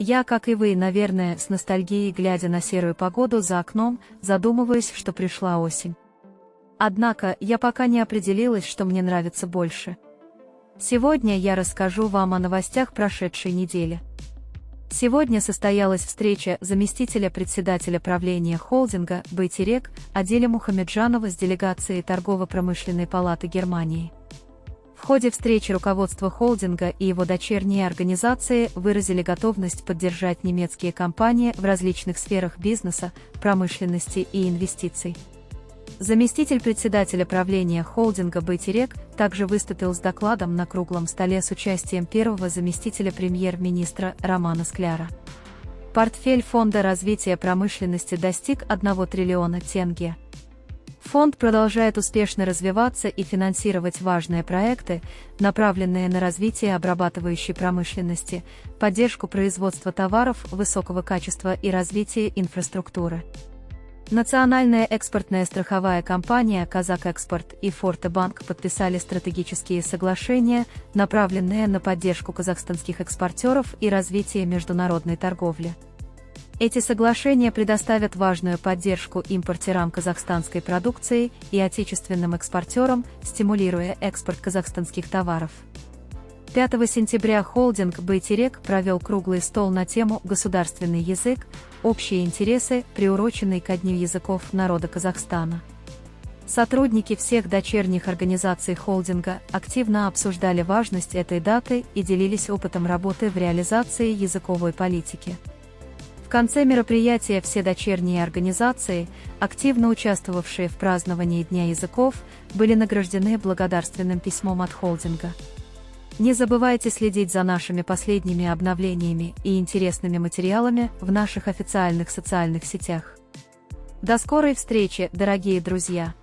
Я, как и вы, наверное, с ностальгией, глядя на серую погоду за окном, задумываюсь, что пришла осень. Однако, я пока не определилась, что мне нравится больше. Сегодня я расскажу вам о новостях прошедшей недели. Сегодня состоялась встреча заместителя председателя правления холдинга «Байтерек» Аделя Мухамеджанова с делегацией Торгово-промышленной палаты Германии. В ходе встречи руководство холдинга и его дочерние организации выразили готовность поддержать немецкие компании в различных сферах бизнеса, промышленности и инвестиций. Заместитель председателя правления холдинга «Байтерек» также выступил с докладом на круглом столе с участием первого заместителя премьер-министра Романа Скляра. Портфель Фонда развития промышленности достиг 1 триллиона тенге. Фонд продолжает успешно развиваться и финансировать важные проекты, направленные на развитие обрабатывающей промышленности, поддержку производства товаров высокого качества и развитие инфраструктуры. Национальная экспортная страховая компания «Казахэкспорт» и «Форте-банк» подписали стратегические соглашения, направленные на поддержку казахстанских экспортеров и развитие международной торговли. Эти соглашения предоставят важную поддержку импортерам казахстанской продукции и отечественным экспортерам, стимулируя экспорт казахстанских товаров. 5 сентября холдинг «Байтерек» провел круглый стол на тему «Государственный язык. Общие интересы», приуроченный ко Дню языков народа Казахстана. Сотрудники всех дочерних организаций холдинга активно обсуждали важность этой даты и делились опытом работы в реализации языковой политики. В конце мероприятия все дочерние организации, активно участвовавшие в праздновании Дня языков, были награждены благодарственным письмом от холдинга. Не забывайте следить за нашими последними обновлениями и интересными материалами в наших официальных социальных сетях. До скорой встречи, дорогие друзья!